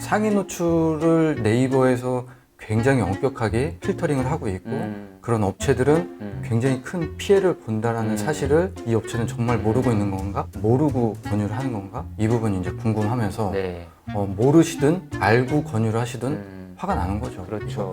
상위 노출을 네이버에서 굉장히 엄격하게 필터링을 하고 있고 그런 업체들은 굉장히 큰 피해를 본다라는 사실을 이 업체는 정말 모르고 있는 건가? 모르고 권유를 하는 건가? 이 부분이 이제 궁금하면서 네. 모르시든 알고 권유를 하시든 화가 나는 거죠. 그렇죠.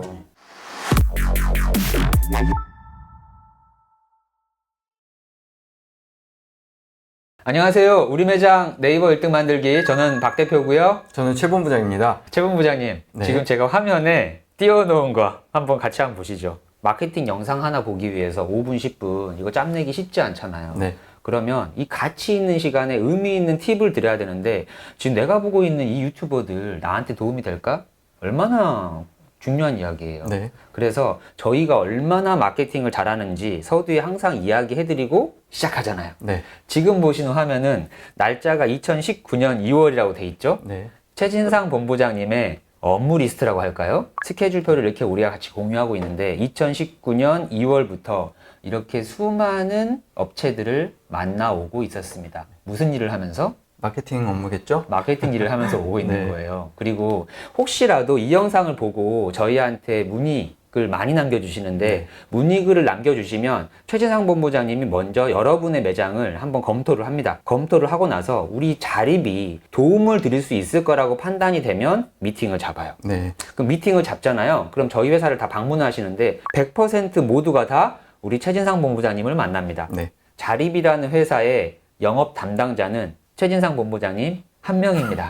안녕하세요. 우리 매장 네이버 1등 만들기. 저는 박 대표고요. 저는 최 본부장입니다. 최 본부장님, 네. 지금 제가 화면에 띄워놓은 거 한번 같이 한번 보시죠. 마케팅 영상 하나 보기 위해서 5분, 10분 이거 짬내기 쉽지 않잖아요. 네. 그러면 이 가치 있는 시간에 의미 있는 팁을 드려야 되는데 지금 내가 보고 있는 이 유튜버들 나한테 도움이 될까? 얼마나 중요한 이야기예요. 네. 그래서 저희가 얼마나 마케팅을 잘하는지 서두에 항상 이야기해드리고 시작하잖아요. 네. 지금 보시는 화면은 날짜가 2019년 2월이라고 돼 있죠. 네. 최진상 본부장님의 업무 리스트라고 할까요? 스케줄표를 이렇게 우리가 같이 공유하고 있는데 2019년 2월부터 이렇게 수많은 업체들을 만나오고 있었습니다. 무슨 일을 하면서? 마케팅 업무겠죠? 마케팅 일을 하면서 오고 있는 네. 거예요. 그리고 혹시라도 이 영상을 보고 저희한테 문의글 많이 남겨주시는데 네. 문의글을 남겨주시면 최진상 본부장님이 먼저 여러분의 매장을 한번 검토를 합니다. 검토를 하고 나서 우리 자립이 도움을 드릴 수 있을 거라고 판단이 되면 미팅을 잡아요. 네. 그럼 미팅을 잡잖아요. 그럼 저희 회사를 다 방문하시는데 100% 모두가 다 우리 최진상 본부장님을 만납니다. 네. 자립이라는 회사의 영업 담당자는 최진상 본부장님 한 명입니다.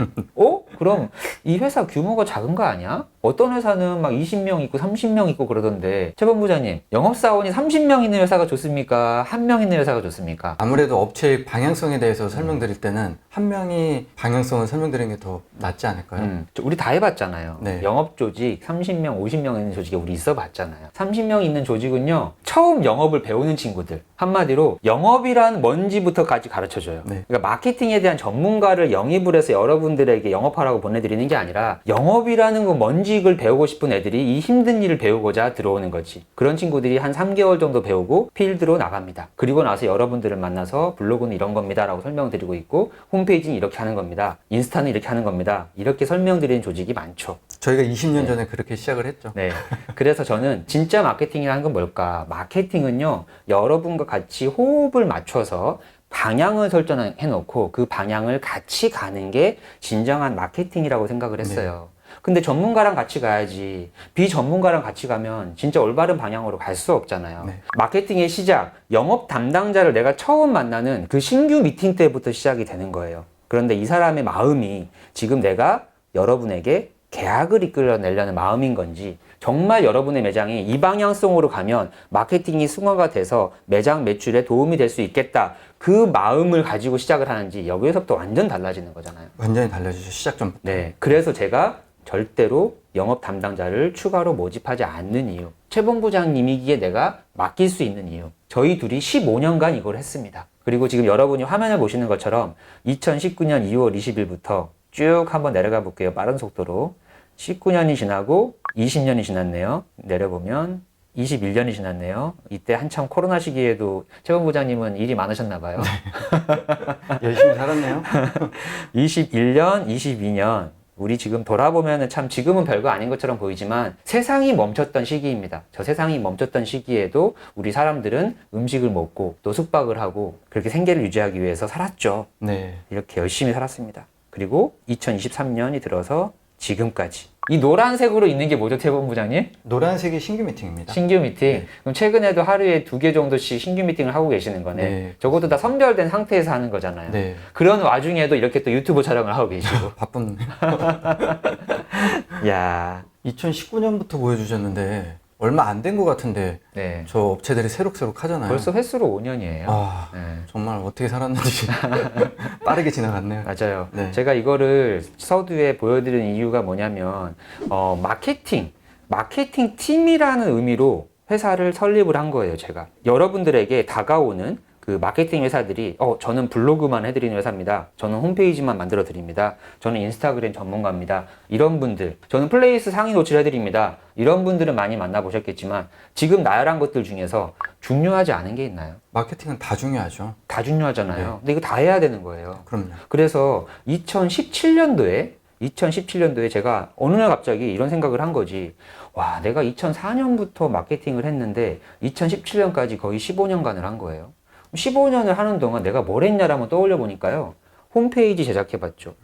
그럼 이 회사 규모가 작은 거 아니야? 어떤 회사는 막 20명 있고 30명 있고 그러던데 최 본부장님, 영업사원이 30명 있는 회사가 좋습니까? 한 명 있는 회사가 좋습니까? 아무래도 업체의 방향성에 대해서 설명드릴 때는 한 명이 방향성을 설명드리는 게 더 낫지 않을까요? 우리 다 해봤잖아요. 네. 영업 조직 30명, 50명 있는 조직에 우리 있어 봤잖아요. 30명 있는 조직은요, 처음 영업을 배우는 친구들. 한마디로 영업이란 뭔지부터까지 가르쳐줘요. 네. 그러니까 마케팅에 대한 전문가를 영입을 해서 여러분들에게 영업하라고 보내드리는 게 아니라 영업이라는 거 뭔지를 배우고 싶은 애들이 이 힘든 일을 배우고자 들어오는 거지. 그런 친구들이 한 3개월 정도 배우고 필드로 나갑니다. 그리고 나서 여러분들을 만나서 블로그는 이런 겁니다 라고 설명드리고 있고 홈페이지는 이렇게 하는 겁니다. 인스타는 이렇게 하는 겁니다. 이렇게 설명드리는 조직이 많죠. 저희가 20년 전에 그렇게 시작을 했죠. 네. 그래서 저는 진짜 마케팅이라는 건 뭘까? 마케팅은요, 여러분과 같이 호흡을 맞춰서 방향을 설정해 놓고 그 방향을 같이 가는 게 진정한 마케팅이라고 생각을 했어요. 근데 전문가랑 같이 가야지 비전문가랑 같이 가면 진짜 올바른 방향으로 갈 수 없잖아요. 네. 마케팅의 시작, 영업 담당자를 내가 처음 만나는 그 신규 미팅 때부터 시작이 되는 거예요. 그런데 이 사람의 마음이 지금 내가 여러분에게 계약을 이끌어내려는 마음인 건지, 정말 여러분의 매장이 이 방향성으로 가면 마케팅이 승화가 돼서 매장 매출에 도움이 될 수 있겠다, 그 마음을 가지고 시작을 하는지, 여기에서부터 완전 달라지는 거잖아요. 완전히 달라지죠. 시작 전부터. 네, 그래서 제가 절대로 영업 담당자를 추가로 모집하지 않는 이유, 최 본부장님이기에 내가 맡길 수 있는 이유, 저희 둘이 15년간 이걸 했습니다. 그리고 지금 여러분이 화면을 보시는 것처럼 2019년 2월 20일부터 쭉 한번 내려가 볼게요. 빠른 속도로. 19년이 지나고 20년이 지났네요. 내려보면 21년이 지났네요. 이때 한참 코로나 시기에도 최 본부장님은 일이 많으셨나 봐요. 열심히 살았네요. 21년, 22년. 우리 지금 돌아보면 참 지금은 별거 아닌 것처럼 보이지만 세상이 멈췄던 시기입니다. 저 세상이 멈췄던 시기에도 우리 사람들은 음식을 먹고 또 숙박을 하고 그렇게 생계를 유지하기 위해서 살았죠. 네. 이렇게 열심히 살았습니다. 그리고 2023년이 들어서 지금까지. 이 노란색으로 있는 게 뭐죠, 최 본부장님? 노란색이 신규 미팅입니다. 신규 미팅. 네. 그럼 최근에도 하루에 2개 정도씩 신규 미팅을 하고 계시는 거네. 네. 적어도 다 선별된 상태에서 하는 거잖아요. 네. 그런 와중에도 이렇게 또 유튜브 촬영을 하고 계시고. 바쁜. 야, 2019년부터 보여주셨는데 얼마 안 된 것 같은데 네. 저 업체들이 새록새록 하잖아요. 벌써 횟수로 5년이에요. 아, 네. 정말 어떻게 살았는지 빠르게 지나갔네요. 맞아요. 네. 제가 이거를 서두에 보여드리는 이유가 뭐냐면, 마케팅 팀이라는 의미로 회사를 설립을 한 거예요, 제가. 여러분들에게 다가오는 그 마케팅 회사들이 저는 블로그만 해드리는 회사입니다. 저는 홈페이지만 만들어 드립니다. 저는 인스타그램 전문가입니다. 이런 분들, 저는 플레이스 상위 노출 해드립니다. 이런 분들은 많이 만나보셨겠지만 지금 나열한 것들 중에서 중요하지 않은 게 있나요? 마케팅은 다 중요하죠. 다 중요하잖아요. 네. 근데 이거 다 해야 되는 거예요. 그럼요. 그래서 2017년도에 2017년도에 제가 어느 날 갑자기 이런 생각을 한 거지. 와, 내가 2004년부터 마케팅을 했는데 2017년까지 거의 15년간을 한 거예요. 15년을 하는 동안 내가 뭘 했냐를 한번 떠올려 보니까요. 홈페이지 제작해봤죠.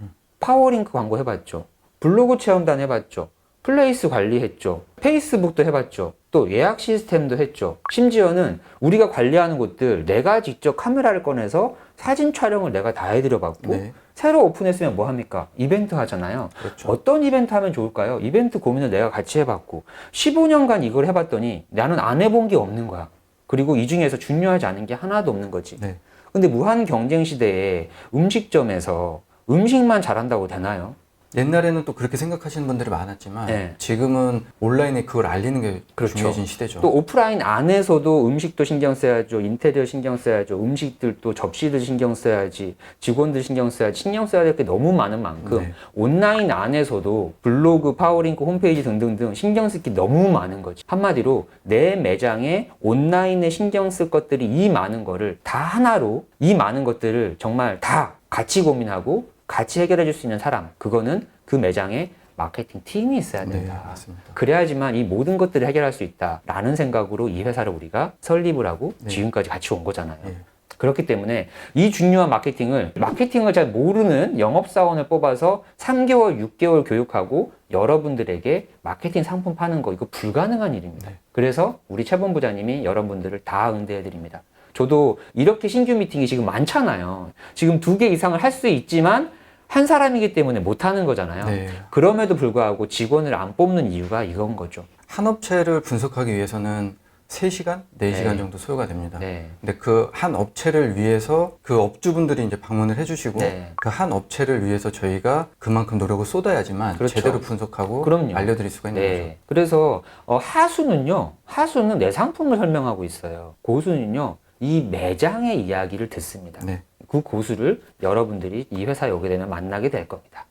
파워링크 광고 해봤죠. 블로그 체험단 해봤죠. 플레이스 관리했죠. 페이스북도 해봤죠. 또 예약 시스템도 했죠. 심지어는 우리가 관리하는 곳들 내가 직접 카메라를 꺼내서 사진 촬영을 내가 다 해드려 봤고 네. 새로 오픈했으면 뭐 합니까? 이벤트 하잖아요. 그렇죠. 어떤 이벤트 하면 좋을까요? 이벤트 고민을 내가 같이 해봤고 15년간 이걸 해봤더니 나는 안 해본 게 없는 거야. 그리고 이 중에서 중요하지 않은 게 하나도 없는 거지. 네. 근데 무한 경쟁 시대에 음식점에서 음식만 잘한다고 되나요? 옛날에는 또 그렇게 생각하시는 분들이 많았지만 네. 지금은 온라인에 그걸 알리는 게 그렇죠. 중요해진 시대죠. 또 오프라인 안에서도 음식도 신경 써야죠. 인테리어 신경 써야죠. 음식들도 접시들 신경 써야지. 직원들 신경 써야지. 신경 써야 될 게 너무 많은 만큼 네. 온라인 안에서도 블로그, 파워링크, 홈페이지 등등등 신경 쓸 게 너무 많은 거지. 한마디로 내 매장에 온라인에 신경 쓸 것들이 이 많은 거를 다 하나로 이 많은 것들을 정말 다 같이 고민하고 같이 해결해 줄 수 있는 사람, 그거는 그 매장에 마케팅 팀이 있어야 된다. 네, 맞습니다. 그래야지만 이 모든 것들을 해결할 수 있다라는 생각으로 이 회사를 우리가 설립을 하고 네. 지금까지 같이 온 거잖아요. 네. 그렇기 때문에 이 중요한 마케팅을 잘 모르는 영업사원을 뽑아서 3개월, 6개월 교육하고 여러분들에게 마케팅 상품 파는 거 이거 불가능한 일입니다. 네. 그래서 우리 최본부장님이 여러분들을 다 응대해 드립니다. 저도 이렇게 신규 미팅이 지금 많잖아요. 지금 2개 이상을 할 수 있지만 한 사람이기 때문에 못 하는 거잖아요. 네. 그럼에도 불구하고 직원을 안 뽑는 이유가 이건 거죠. 한 업체를 분석하기 위해서는 3시간, 4시간 네. 정도 소요가 됩니다. 네. 근데 그 한 업체를 위해서 그 업주분들이 이제 방문을 해주시고 네. 그 한 업체를 위해서 저희가 그만큼 노력을 쏟아야지만 그렇죠. 제대로 분석하고 그럼요. 알려드릴 수가 있는 거죠. 그래서 하수는 내 상품을 설명하고 있어요. 고수는요, 이 매장의 이야기를 듣습니다. 네. 그 고수를 여러분들이 이 회사에 오게 되면 만나게 될 겁니다.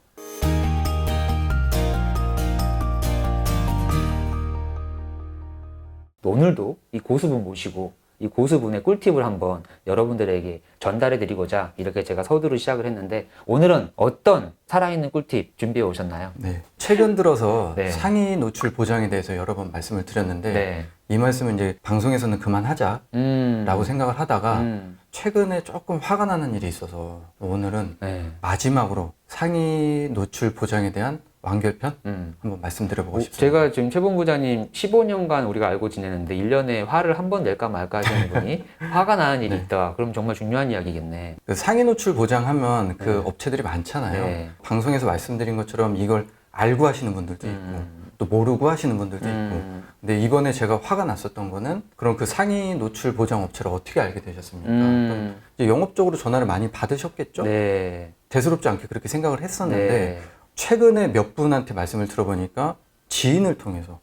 오늘도 이 고수분 모시고 이 고수분의 꿀팁을 한번 여러분들에게 전달해 드리고자 이렇게 제가 서두를 시작을 했는데 오늘은 어떤 살아있는 꿀팁 준비해 오셨나요? 네. 최근 들어서 네. 상위 노출 보장에 대해서 여러 번 말씀을 드렸는데 네. 이 말씀은 이제 방송에서는 그만하자라고 생각을 하다가 최근에 조금 화가 나는 일이 있어서 오늘은 네. 마지막으로 상위 노출 보장에 대한 완결편 음. 한번 말씀드려보고 싶습니다. 제가 지금 최본부장님 15년간 우리가 알고 지내는데 1년에 화를 한 번 낼까 말까 하시는 분이 화가 나는 일이 네. 있다. 그럼 정말 중요한 이야기겠네. 그 상위 노출 보장하면 그 네. 업체들이 많잖아요. 네. 방송에서 말씀드린 것처럼 이걸 알고 하시는 분들도 있고 또 모르고 하시는 분들도 있고 근데 이번에 제가 화가 났었던 거는 그럼 그 상위 노출 보장 업체를 어떻게 알게 되셨습니까? 그럼 이제 영업적으로 전화를 많이 받으셨겠죠? 네. 대수롭지 않게 그렇게 생각을 했었는데 네. 최근에 몇 분한테 말씀을 들어보니까 지인을 통해서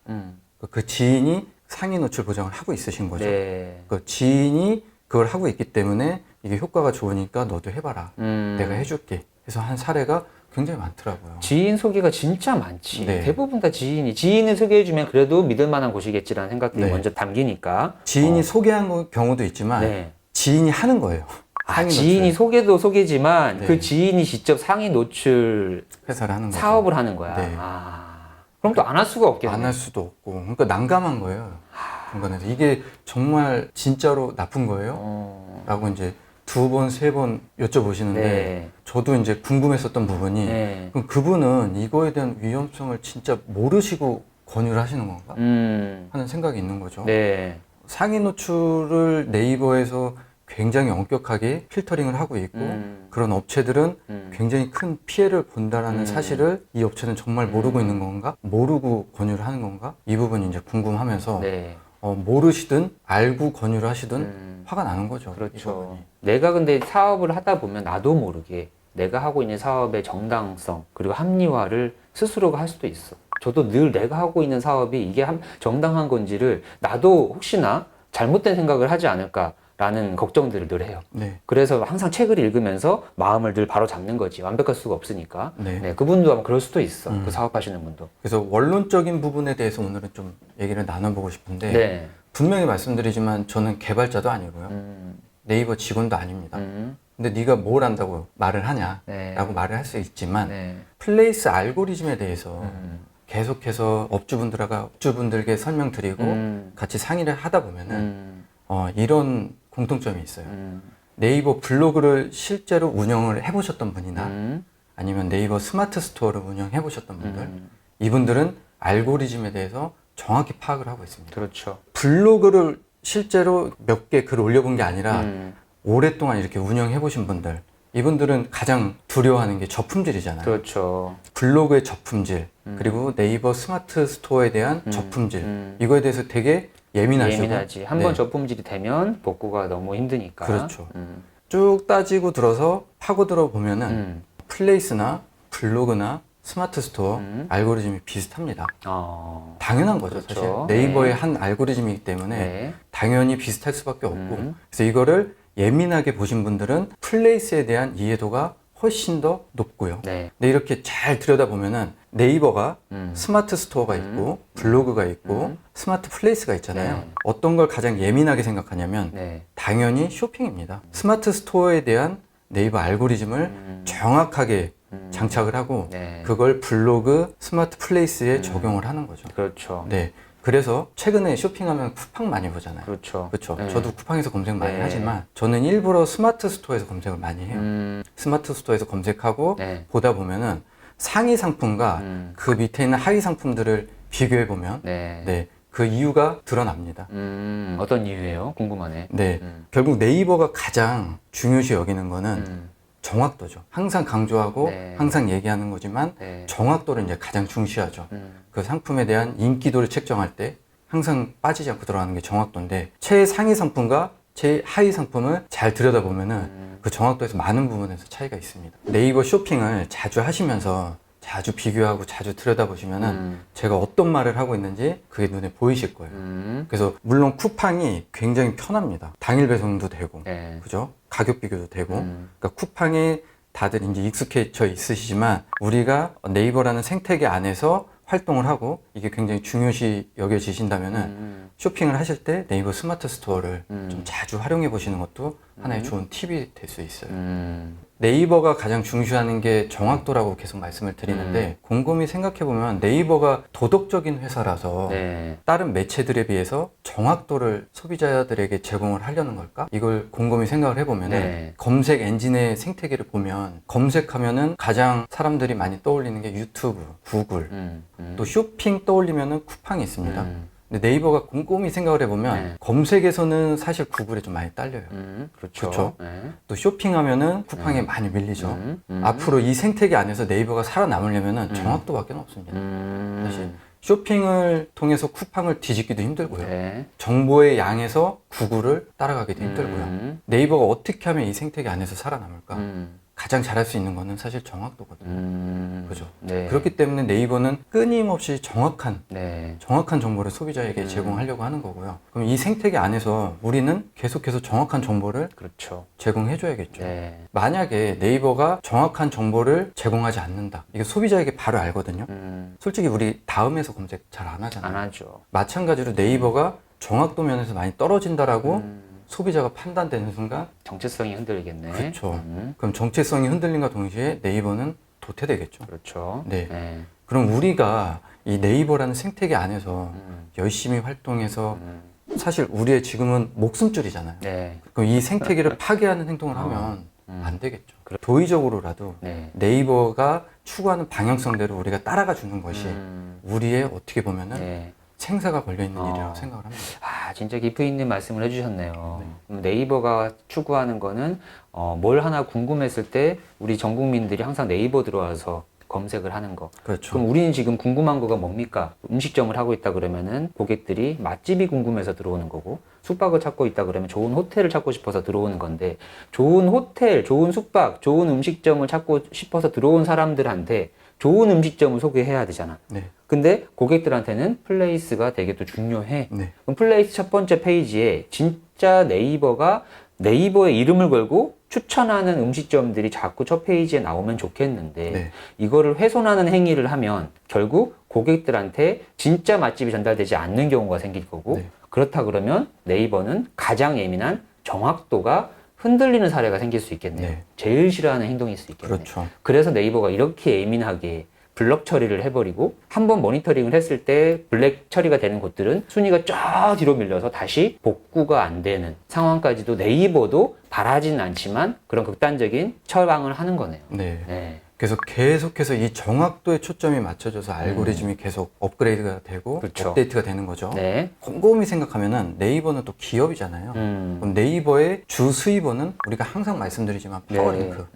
그 지인이 상위 노출 보장을 하고 있으신 거죠. 네. 그 지인이 그걸 하고 있기 때문에 이게 효과가 좋으니까 너도 해봐라. 내가 해줄게. 해서 한 사례가 굉장히 많더라고요. 지인 소개가 진짜 많지. 네. 대부분 다 지인을 소개해주면 그래도 믿을 만한 곳이겠지라는 생각들이 네. 먼저 담기니까. 지인이 소개한 경우도 있지만 네. 지인이 하는 거예요. 상위 지인이 노출 소개도 소개지만 네. 그 지인이 직접 상위 노출 회사를 하는 거죠. 사업을 하는 거야. 네. 그럼 또 안 할 수가 없겠네. 안 할 수도 없고 그러니까 난감한 거예요. 중간에서 이게 정말 진짜로 나쁜 거예요? 라고 이제 2번, 3번 여쭤보시는데 네. 저도 이제 궁금했었던 부분이 네. 그럼 그분은 이거에 대한 위험성을 진짜 모르시고 권유를 하시는 건가? 하는 생각이 있는 거죠. 네. 상위 노출을 네이버에서 굉장히 엄격하게 필터링을 하고 있고 그런 업체들은 굉장히 큰 피해를 본다라는 사실을 이 업체는 정말 모르고 있는 건가? 모르고 권유를 하는 건가? 이 부분이 이제 궁금하면서 네. 모르시든 알고 권유를 하시든 화가 나는 거죠. 이 그렇죠. 부분이. 내가 근데 사업을 하다 보면 나도 모르게 내가 하고 있는 사업의 정당성 그리고 합리화를 스스로가 할 수도 있어. 저도 늘 내가 하고 있는 사업이 이게 정당한 건지를 나도 혹시나 잘못된 생각을 하지 않을까라는 걱정들을 늘 해요. 네. 그래서 항상 책을 읽으면서 마음을 늘 바로 잡는 거지. 완벽할 수가 없으니까. 네. 네, 그분도 아마 그럴 수도 있어. 그 사업하시는 분도. 그래서 원론적인 부분에 대해서 오늘은 좀 얘기를 나눠보고 싶은데 네. 분명히 말씀드리지만 저는 개발자도 아니고요. 네이버 직원도 아닙니다. 근데 네가 뭘 안다고 말을 하냐 네. 라고 말을 할 수 있지만 네. 플레이스 알고리즘에 대해서 계속해서 업주분들께 설명드리고 같이 상의를 하다 보면은 이런 공통점이 있어요. 네이버 블로그를 실제로 운영을 해보셨던 분이나 아니면 네이버 스마트 스토어를 운영해 보셨던 분들, 이분들은 알고리즘에 대해서 정확히 파악을 하고 있습니다. 그렇죠. 블로그를 실제로 몇 개 글 올려본 게 아니라 오랫동안 이렇게 운영해 보신 분들, 이분들은 가장 두려워하는 게 저품질이잖아요. 그렇죠. 블로그의 저품질, 그리고 네이버 스마트 스토어에 대한 저품질, 이거에 대해서 되게 예민하시고. 예민하지. 한번 저품질이 되면 복구가 너무 힘드니까. 그렇죠. 쭉 따지고 들어서 파고들어 보면은 플레이스나 블로그나 스마트 스토어 알고리즘이 비슷합니다. 당연한 거죠. 그렇죠. 사실 네이버의 네. 한 알고리즘이기 때문에 네. 당연히 비슷할 수밖에 없고, 그래서 이거를 예민하게 보신 분들은 플레이스에 대한 이해도가 훨씬 더 높고요. 네. 근데 이렇게 잘 들여다보면은 네이버가 스마트 스토어가 있고 블로그가 있고 스마트 플레이스가 있잖아요. 네. 어떤 걸 가장 예민하게 생각하냐면 네. 당연히 쇼핑입니다. 스마트 스토어에 대한 네이버 알고리즘을 정확하게 장착을 하고 네. 그걸 블로그 스마트 플레이스에 적용을 하는 거죠. 그렇죠. 네. 그래서 최근에 쇼핑하면 쿠팡 많이 보잖아요. 그렇죠. 그렇죠. 네. 저도 쿠팡에서 검색 많이 네. 하지만 저는 일부러 스마트 스토어에서 검색을 많이 해요. 스마트 스토어에서 검색하고 네. 보다 보면은 상위 상품과 그 밑에 있는 하위 상품들을 비교해 보면 네. 네, 그 이유가 드러납니다. 어떤 이유예요? 궁금하네. 네, 결국 네이버가 가장 중요시 여기는 거는 정확도죠. 항상 강조하고 네. 항상 얘기하는 거지만 네. 정확도를 이제 가장 중시하죠. 그 상품에 대한 인기도를 책정할 때 항상 빠지지 않고 들어가는 게 정확도인데, 최상위 상품과 최하위 상품을 잘 들여다보면은 그 정확도에서 많은 부분에서 차이가 있습니다. 네이버 쇼핑을 자주 하시면서 자주 비교하고 자주 들여다보시면은 제가 어떤 말을 하고 있는지 그게 눈에 보이실 거예요. 그래서 물론 쿠팡이 굉장히 편합니다. 당일 배송도 되고, 네. 그죠? 가격 비교도 되고. 그러니까 쿠팡에 다들 이제 익숙해져 있으시지만 우리가 네이버라는 생태계 안에서 활동을 하고 이게 굉장히 중요시 여겨지신다면은 쇼핑을 하실 때 네이버 스마트 스토어를 좀 자주 활용해 보시는 것도 하나의 좋은 팁이 될 수 있어요. 네이버가 가장 중시하는 게 정확도라고 계속 말씀을 드리는데 곰곰이 생각해 보면 네이버가 도덕적인 회사라서 네. 다른 매체들에 비해서 정확도를 소비자들에게 제공을 하려는 걸까? 이걸 곰곰이 생각을 해보면은 네. 검색 엔진의 생태계를 보면 검색하면은 가장 사람들이 많이 떠올리는 게 유튜브, 구글, 또 쇼핑 떠올리면은 쿠팡이 있습니다. 근데 네이버가 곰곰이 생각을 해보면 네. 검색에서는 사실 구글에 좀 많이 딸려요. 그렇죠. 그렇죠. 네. 또 쇼핑하면은 쿠팡에 많이 밀리죠. 앞으로 이 생태계 안에서 네이버가 살아남으려면은 정확도밖에 없습니다. 사실 쇼핑을 통해서 쿠팡을 뒤집기도 힘들고요. 네. 정보의 양에서 구글을 따라가기도 힘들고요. 네이버가 어떻게 하면 이 생태계 안에서 살아남을까? 가장 잘할 수 있는 거는 사실 정확도거든요. 그죠? 네. 그렇기 때문에 네이버는 끊임없이 정확한 네. 정보를 소비자에게 제공하려고 하는 거고요. 그럼 이 생태계 안에서 우리는 계속해서 정확한 정보를 그렇죠. 제공해줘야겠죠. 네. 만약에 네이버가 정확한 정보를 제공하지 않는다. 이게 소비자에게 바로 알거든요. 솔직히 우리 다음에서 검색 잘 안 하잖아요. 안 하죠. 마찬가지로 네이버가 정확도 면에서 많이 떨어진다라고 소비자가 판단되는 순간, 정체성이 흔들리겠네. 그렇죠. 그럼 정체성이 흔들림과 동시에 네이버는 도태되겠죠. 그렇죠. 네. 네. 그럼 우리가 이 네이버라는 생태계 안에서 열심히 활동해서 사실 우리의 지금은 목숨줄이잖아요. 네. 그럼 이 생태계를 파괴하는 행동을 하면 안 되겠죠. 도의적으로라도 네. 네이버가 추구하는 방향성대로 우리가 따라가 주는 것이 우리의 어떻게 보면은 네. 생사가 걸려있는 일이라고 생각을 합니다. 아, 진짜 깊이 있는 말씀을 해주셨네요. 네이버가 추구하는 거는 뭘 하나 궁금했을 때 우리 전 국민들이 항상 네이버 들어와서 검색을 하는 거. 그렇죠. 그럼 우리는 지금 궁금한 거가 뭡니까? 음식점을 하고 있다 그러면은 고객들이 맛집이 궁금해서 들어오는 거고, 숙박을 찾고 있다 그러면 좋은 호텔을 찾고 싶어서 들어오는 건데, 좋은 호텔, 좋은 숙박, 좋은 음식점을 찾고 싶어서 들어온 사람들한테 좋은 음식점을 소개해야 되잖아. 네. 근데 고객들한테는 플레이스가 되게 또 중요해. 네. 그럼 플레이스 첫 번째 페이지에 진짜 네이버가 네이버의 이름을 걸고 추천하는 음식점들이 자꾸 첫 페이지에 나오면 좋겠는데, 네. 이거를 훼손하는 행위를 하면 결국 고객들한테 진짜 맛집이 전달되지 않는 경우가 생길 거고, 네. 그렇다 그러면 네이버는 가장 예민한 정확도가 흔들리는 사례가 생길 수 있겠네요. 네. 제일 싫어하는 행동일 수 있겠네요. 그렇죠. 그래서 네이버가 이렇게 예민하게 블럭 처리를 해버리고 한번 모니터링을 했을 때 블랙 처리가 되는 곳들은 순위가 쫙 뒤로 밀려서 다시 복구가 안 되는 상황까지도 네이버도 바라지는 않지만 그런 극단적인 처방을 하는 거네요. 네. 네. 그래서 계속해서 이 정확도에 초점이 맞춰져서 알고리즘이 계속 업그레이드가 되고 그렇죠. 업데이트가 되는 거죠. 네. 곰곰이 생각하면은 네이버는 또 기업이잖아요. 그럼 네이버의 주 수입원은 우리가 항상 말씀드리지만 파워링크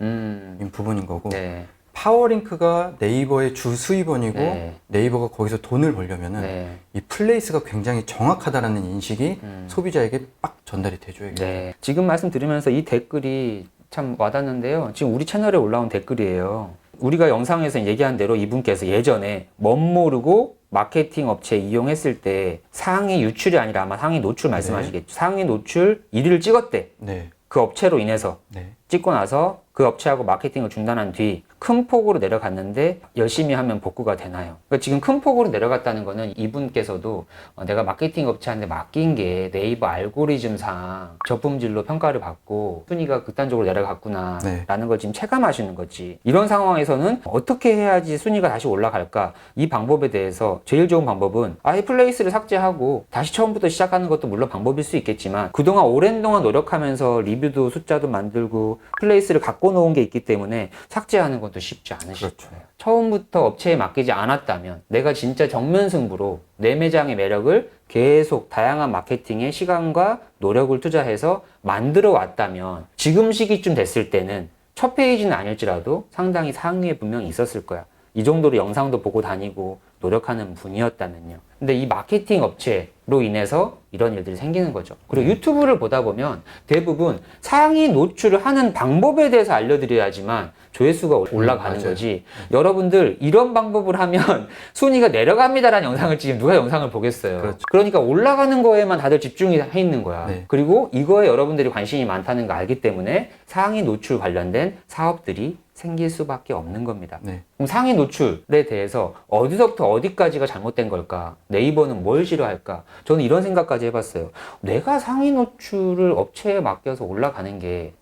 이 부분인 거고 네. 파워링크가 네이버의 주 수입원이고 네. 네이버가 거기서 돈을 벌려면은 네. 이 플레이스가 굉장히 정확하다라는 인식이 소비자에게 빡 전달이 돼줘야겠죠. 네. 지금 말씀드리면서 이 댓글이 참 와닿는데요. 지금 우리 채널에 올라온 댓글이에요. 우리가 영상에서 얘기한 대로 이분께서 예전에 멋 모르고 마케팅 업체 이용했을 때 상위 유출이 아니라 아마 상위 노출 말씀하시겠죠. 상위 노출 1위를 찍었대. 네. 그 업체로 인해서 네. 찍고 나서 그 업체하고 마케팅을 중단한 뒤 큰 폭으로 내려갔는데 열심히 하면 복구가 되나요? 그러니까 지금 큰 폭으로 내려갔다는 거는 이분께서도 내가 마케팅 업체한테 맡긴 게 네이버 알고리즘상 저품질로 평가를 받고 순위가 극단적으로 내려갔구나 네. 라는 걸 지금 체감하시는 거지. 이런 상황에서는 어떻게 해야지 순위가 다시 올라갈까? 이 방법에 대해서 제일 좋은 방법은 아예 플레이스를 삭제하고 다시 처음부터 시작하는 것도 물론 방법일 수 있겠지만 그동안 오랜 동안 노력하면서 리뷰도 숫자도 만들고 플레이스를 갖고 놓은 게 있기 때문에 삭제하는 것도 쉽지 않으실 그렇죠. 거예요. 처음부터 업체에 맡기지 않았다면 내가 진짜 정면 승부로 내 매장의 매력을 계속 다양한 마케팅에 시간과 노력을 투자해서 만들어 왔다면 지금 시기쯤 됐을 때는 첫 페이지는 아닐지라도 상당히 상위에 분명히 있었을 거야. 이 정도로 영상도 보고 다니고 노력하는 분이었다면요. 근데 이 마케팅 업체로 인해서 이런 일들이 생기는 거죠. 그리고 유튜브를 보다 보면 대부분 상위 노출을 하는 방법에 대해서 알려드려야지만 조회수가 올라가는 맞아요. 거지. 여러분들 이런 방법을 하면 순위가 내려갑니다라는 영상을 찍으면 누가 영상을 보겠어요. 그렇죠. 그러니까 올라가는 거에만 다들 집중이 해 있는 거야. 네. 그리고 이거에 여러분들이 관심이 많다는 거 알기 때문에 상위 노출 관련된 사업들이 생길 수밖에 없는 겁니다. 네. 그럼 상위 노출에 대해서 어디서부터 어디까지가 잘못된 걸까? 네이버는 뭘 싫어할까? 저는 이런 생각까지 해봤어요. 내가 상위 노출을 업체에 맡겨서 올라가는 게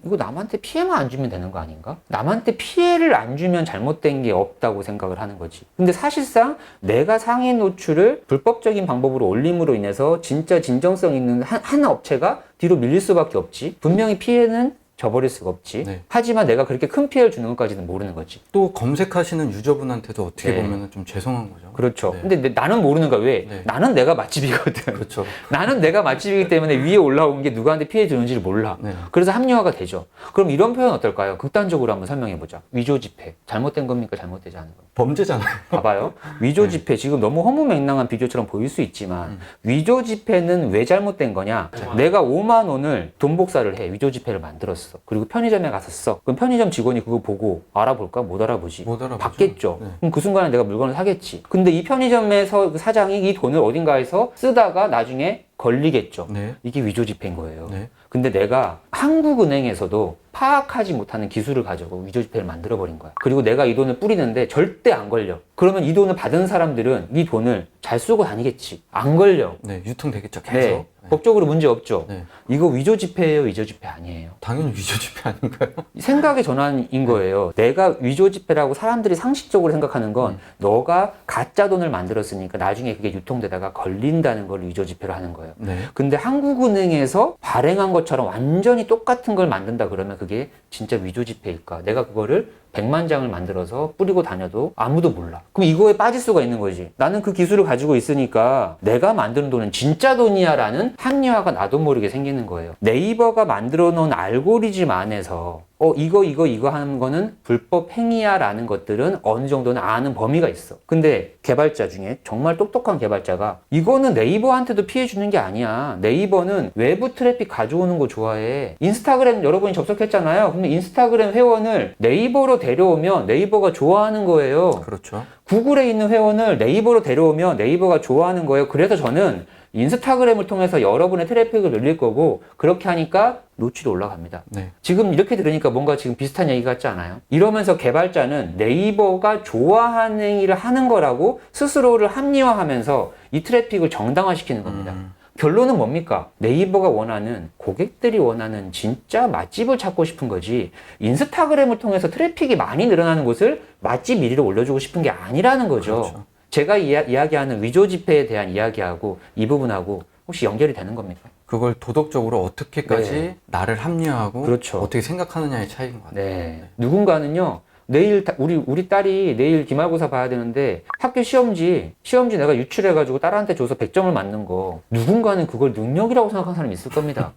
이거 남한테 피해만 안 주면 되는 거 아닌가? 남한테 피해를 안 주면 잘못된 게 없다고 생각을 하는 거지. 근데 사실상 내가 상위 노출을 불법적인 방법으로 올림으로 인해서 진짜 진정성 있는 한 업체가 뒤로 밀릴 수밖에 없지. 분명히 피해는 져버릴 수가 없지. 네. 하지만 내가 그렇게 큰 피해를 주는 것까지는 모르는 거지. 또 검색하시는 유저분한테도 어떻게 네. 보면 좀 죄송한 거죠. 그렇죠. 네. 근데 나는 모르는 거야. 왜? 네. 나는 내가 맛집이거든. 그렇죠. 나는 내가 맛집이기 때문에 위에 올라온 게 누구한테 피해 주는지를 몰라. 네. 그래서 합리화가 되죠. 그럼 이런 표현 어떨까요? 극단적으로 한번 설명해 보자. 위조 집회. 잘못된 겁니까? 잘못되지 않은 겁니까? 범죄잖아요. 봐봐요. 위조 집회. 지금 너무 허무맹랑한 비교처럼 보일 수 있지만 위조 집회는 왜 잘못된 거냐? 내가 5만 원을 돈 복사를 해. 위조 집회를 만들었어. 그리고 편의점에 가서 써. 그럼 편의점 직원이 그거 보고 알아볼까? 못 알아보지. 못 알아보죠. 받겠죠. 네. 그럼 그 순간에 내가 물건을 사겠지. 근데 이 편의점에서 그 사장이 이 돈을 어딘가에서 쓰다가 나중에 걸리겠죠. 네. 이게 위조 지폐인 거예요. 네. 근데 내가 한국은행에서도 파악하지 못하는 기술을 가지고 위조 지폐를 만들어버린 거야. 그리고 내가 이 돈을 뿌리는데 절대 안 걸려. 그러면 이 돈을 받은 사람들은 이 돈을 잘 쓰고 다니겠지. 안 걸려. 네. 유통되겠죠. 계속. 네. 네. 법적으로 문제 없죠. 네. 이거 위조 지폐예요, 위조 지폐 아니에요. 당연히 위조 지폐 아닌가요? 생각의 전환인 거예요. 내가 위조 지폐라고 사람들이 상식적으로 생각하는 건 너가 가짜 돈을 만들었으니까 나중에 그게 유통되다가 걸린다는 걸 위조 지폐로 하는 거예요. 네. 근데 한국은행에서 발행한 것처럼 완전히 똑같은 걸 만든다 그러면 그게 진짜 위조 지폐일까? 내가 그거를 100만 장을 만들어서 뿌리고 다녀도 아무도 몰라. 그럼 이거에 빠질 수가 있는 거지. 나는 그 기술을 가지고 있으니까 내가 만드는 돈은 진짜 돈이야 라는 합리화가 나도 모르게 생기는 거예요. 네이버가 만들어 놓은 알고리즘 안에서 이거 하는 거는 불법 행위야 라는 것들은 어느 정도는 아는 범위가 있어. 근데 개발자 중에 정말 똑똑한 개발자가 이거는 네이버한테도 피해 주는 게 아니야. 네이버는 외부 트래픽 가져오는 거 좋아해. 인스타그램 여러분이 접속했잖아요. 근데 인스타그램 회원을 네이버로 데려오면 네이버가 좋아하는 거예요. 그렇죠. 구글에 있는 회원을 네이버로 데려오면 네이버가 좋아하는 거예요. 그래서 저는 인스타그램을 통해서 여러분의 트래픽을 늘릴 거고 그렇게 하니까 노출이 올라갑니다. 네. 지금 이렇게 들으니까 뭔가 지금 비슷한 얘기 같지 않아요? 이러면서 개발자는 네이버가 좋아하는 행위를 하는 거라고 스스로를 합리화하면서 이 트래픽을 정당화시키는 겁니다. 결론은 뭡니까? 네이버가 원하는, 고객들이 원하는 진짜 맛집을 찾고 싶은 거지, 인스타그램을 통해서 트래픽이 많이 늘어나는 곳을 맛집 1위로 올려주고 싶은 게 아니라는 거죠. 그렇죠. 제가 이야기하는 위조 지폐에 대한 이야기하고 이 부분하고 혹시 연결이 되는 겁니까? 그걸 도덕적으로 어떻게까지 네. 나를 합리화하고 그렇죠. 어떻게 생각하느냐의 차이인 것 같아요. 네. 누군가는요, 내일 우리 딸이 내일 기말고사 봐야 되는데 학교 시험지 내가 유출해가지고 딸한테 줘서 100점을 맞는 거, 누군가는 그걸 능력이라고 생각하는 사람이 있을 겁니다.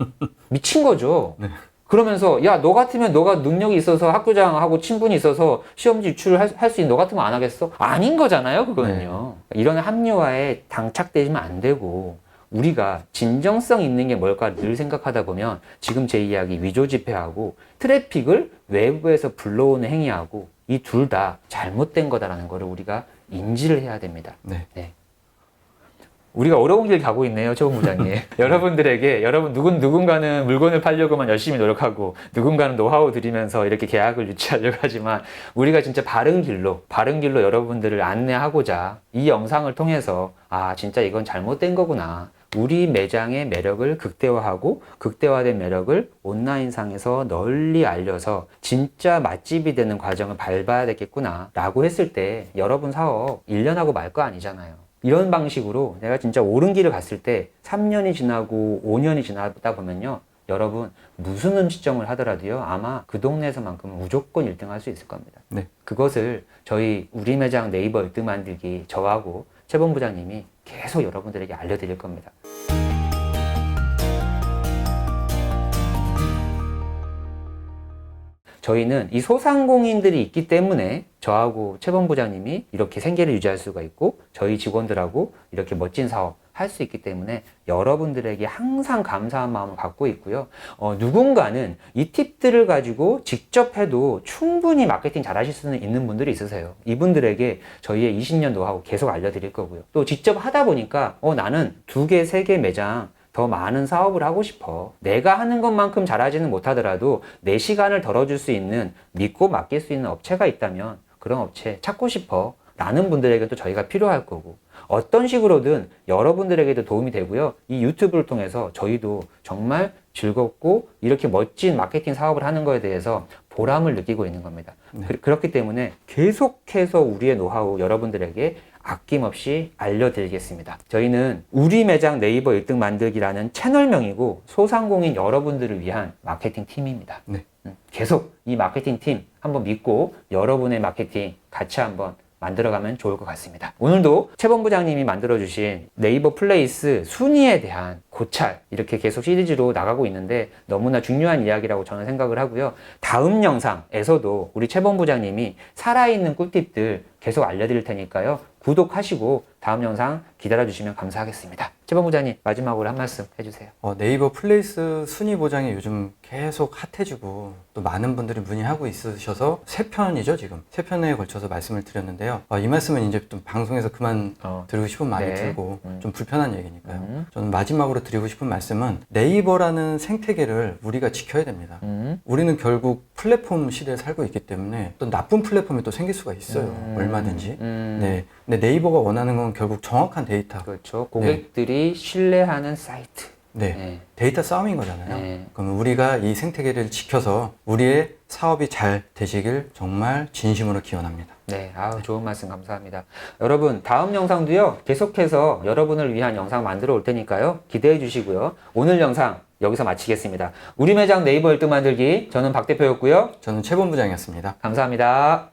미친 거죠. 네. 그러면서 야, 너 같으면 너가 능력이 있어서 학교장하고 친분이 있어서 시험지 유출을 할 수 있는 너 같으면 안 하겠어? 아닌 거잖아요, 그거는요. 이런 합리화에 당착되시면 안 되고, 우리가 진정성 있는 게 뭘까 늘 생각하다 보면 지금 제 이야기 위조 지폐하고 트래픽을 외부에서 불러오는 행위하고 이 둘 다 잘못된 거다라는 거를 우리가 인지를 해야 됩니다. 네. 우리가 어려운 길 가고 있네요, 최 본부장님. 여러분들에게, 누군가는 물건을 팔려고만 열심히 노력하고, 누군가는 노하우 드리면서 이렇게 계약을 유치하려고 하지만, 우리가 진짜 바른 길로 여러분들을 안내하고자 이 영상을 통해서, 아, 진짜 이건 잘못된 거구나. 우리 매장의 매력을 극대화하고, 극대화된 매력을 온라인상에서 널리 알려서 진짜 맛집이 되는 과정을 밟아야 되겠구나 라고 했을 때, 여러분 사업 1년 하고 말 거 아니잖아요. 이런 방식으로 내가 진짜 옳은 길을 갔을 때 3년이 지나고 5년이 지나다 보면요, 여러분 무슨 음식점을 하더라도요, 아마 그 동네에서만큼은 무조건 1등 할 수 있을 겁니다. 네. 그것을 저희 우리 매장 네이버 1등 만들기, 저하고 최 본부장님이 계속 여러분들에게 알려드릴 겁니다. 저희는 이 소상공인들이 있기 때문에 저하고 최 본부장님이 이렇게 생계를 유지할 수가 있고, 저희 직원들하고 이렇게 멋진 사업 할 수 있기 때문에 여러분들에게 항상 감사한 마음을 갖고 있고요. 누군가는 이 팁들을 가지고 직접 해도 충분히 마케팅 잘 하실 수 있는 분들이 있으세요. 이분들에게 저희의 20년 노하우 계속 알려드릴 거고요. 또 직접 하다 보니까 나는 2개, 3개 매장 더 많은 사업을 하고 싶어. 내가 하는 것만큼 잘하지는 못하더라도 내 시간을 덜어줄 수 있는, 믿고 맡길 수 있는 업체가 있다면 그런 업체 찾고 싶어 라는 분들에게 또 저희가 필요할 거고, 어떤 식으로든 여러분들에게도 도움이 되고요. 이 유튜브를 통해서 저희도 정말 즐겁고 이렇게 멋진 마케팅 사업을 하는 거에 대해서 보람을 느끼고 있는 겁니다. 네. 그렇기 때문에 계속해서 우리의 노하우 여러분들에게 아낌없이 알려드리겠습니다. 저희는 우리 매장 네이버 1등 만들기라는 채널명이고 소상공인 여러분들을 위한 마케팅 팀입니다. 네. 계속 이 마케팅 팀 한번 믿고 여러분의 마케팅 같이 한번 만들어가면 좋을 것 같습니다. 오늘도 최 본부장님이 만들어주신 네이버 플레이스 순위에 대한 고찰, 이렇게 계속 시리즈로 나가고 있는데 너무나 중요한 이야기라고 저는 생각을 하고요. 다음 영상에서도 우리 최 본부장님이 살아있는 꿀팁들 계속 알려드릴 테니까요. 구독하시고 다음 영상 기다려주시면 감사하겠습니다. 최 본부장님, 마지막으로 한 말씀 해주세요. 네이버 플레이스 순위 보장이 요즘 계속 핫해지고 또 많은 분들이 문의하고 있으셔서 3편이죠, 지금. 3편에 걸쳐서 말씀을 드렸는데요. 이 말씀은 이제 좀 방송에서 그만 드리고 싶은 마음이 네. 들고 좀 불편한 얘기니까요. 저는 마지막으로 드리고 싶은 말씀은 네이버라는 생태계를 우리가 지켜야 됩니다. 우리는 결국 플랫폼 시대에 살고 있기 때문에 또 나쁜 플랫폼이 또 생길 수가 있어요. 얼마든지. 네. 근데 네이버가 원하는 건 결국 정확한 데이터. 그렇죠. 고객들이 신뢰하는 사이트. 네. 네. 데이터 싸움인 거잖아요. 네. 그럼 우리가 이 생태계를 지켜서 우리의 사업이 잘 되시길 정말 진심으로 기원합니다. 네, 좋은 말씀 감사합니다. 여러분, 다음 영상도요, 계속해서 여러분을 위한 영상 만들어 올 테니까요, 기대해 주시고요. 오늘 영상 여기서 마치겠습니다. 우리 매장 네이버 1등 만들기, 저는 박 대표였고요. 저는 최 본부장이었습니다. 감사합니다.